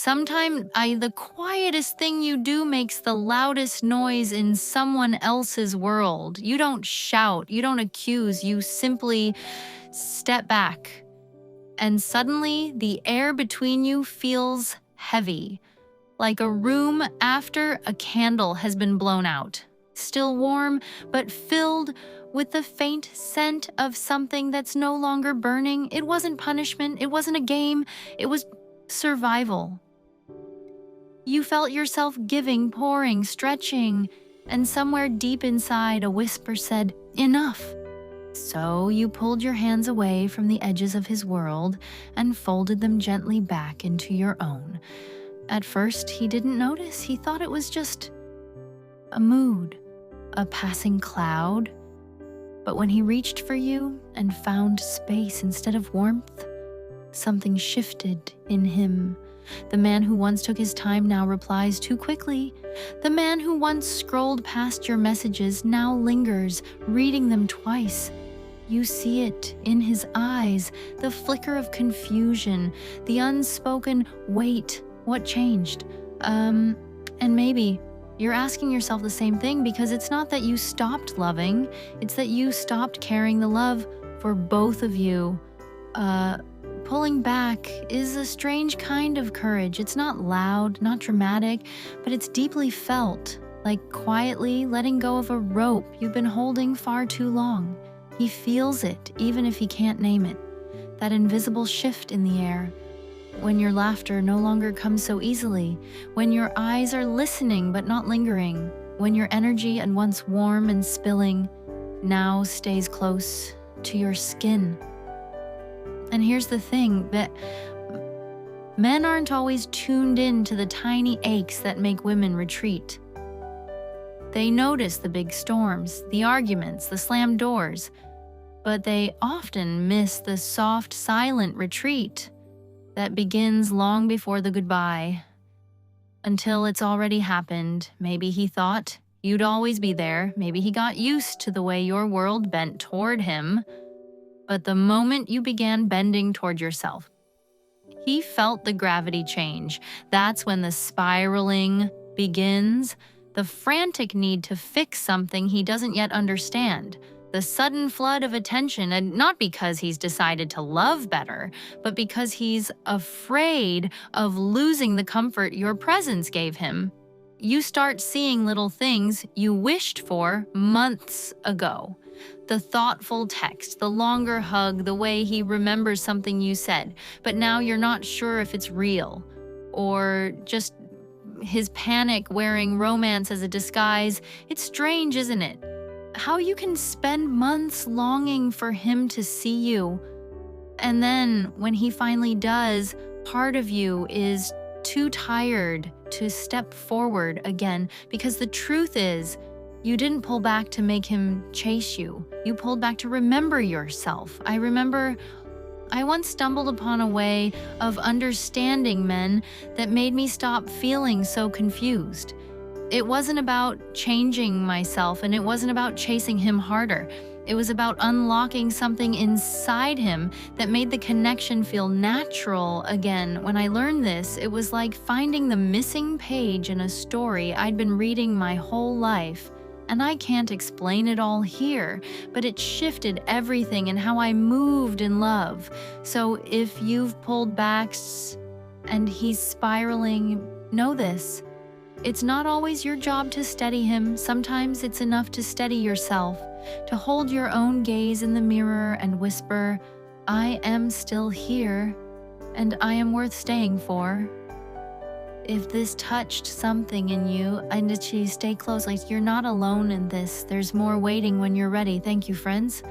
Sometimes the quietest thing you do makes the loudest noise in someone else's world. You don't shout, you don't accuse, you simply step back. And suddenly, the air between you feels heavy, like a room after a candle has been blown out. Still warm, but filled with the faint scent of something that's no longer burning. It wasn't punishment, it wasn't a game, it was survival. You felt yourself giving, pouring, stretching, and somewhere deep inside a whisper said, "Enough." So you pulled your hands away from the edges of his world and folded them gently back into your own. At first, he didn't notice. He thought it was just a mood, a passing cloud. But when he reached for you and found space instead of warmth, something shifted in him. The man who once took his time now replies too quickly. The man who once scrolled past your messages now lingers, reading them twice. You see it in his eyes, the flicker of confusion, the unspoken, "Wait, what changed?" And maybe you're asking yourself the same thing, because it's not that you stopped loving, it's that you stopped carrying the love for both of you. Pulling back is a strange kind of courage. It's not loud, not dramatic, but it's deeply felt, like quietly letting go of a rope you've been holding far too long. He feels it, even if he can't name it. That invisible shift in the air. When your laughter no longer comes so easily. When your eyes are listening but not lingering. When your energy, and once warm and spilling, now stays close to your skin. And here's the thing, that men aren't always tuned in to the tiny aches that make women retreat. They notice the big storms, the arguments, the slammed doors, but they often miss the soft, silent retreat that begins long before the goodbye. Until it's already happened. Maybe he thought you'd always be there. Maybe he got used to the way your world bent toward him. But the moment you began bending toward yourself, he felt the gravity change. That's when the spiraling begins, the frantic need to fix something he doesn't yet understand, the sudden flood of attention, and not because he's decided to love better, but because he's afraid of losing the comfort your presence gave him. You start seeing little things you wished for months ago. The thoughtful text, the longer hug, the way he remembers something you said, but now you're not sure if it's real, or just his panic wearing romance as a disguise. It's strange, isn't it? How you can spend months longing for him to see you, and then when he finally does, part of you is too tired to step forward again, because the truth is, you didn't pull back to make him chase you. You pulled back to remember yourself. I remember I once stumbled upon a way of understanding men that made me stop feeling so confused. It wasn't about changing myself, and it wasn't about chasing him harder. It was about unlocking something inside him that made the connection feel natural again. When I learned this, it was like finding the missing page in a story I'd been reading my whole life. And I can't explain it all here, but it shifted everything in how I moved in love. So if you've pulled back and he's spiraling, know this. It's not always your job to steady him. Sometimes it's enough to steady yourself, to hold your own gaze in the mirror and whisper, "I am still here, and I am worth staying for." If this touched something in you, and stay close, like you're not alone in this. There's more waiting when you're ready. Thank you, friends.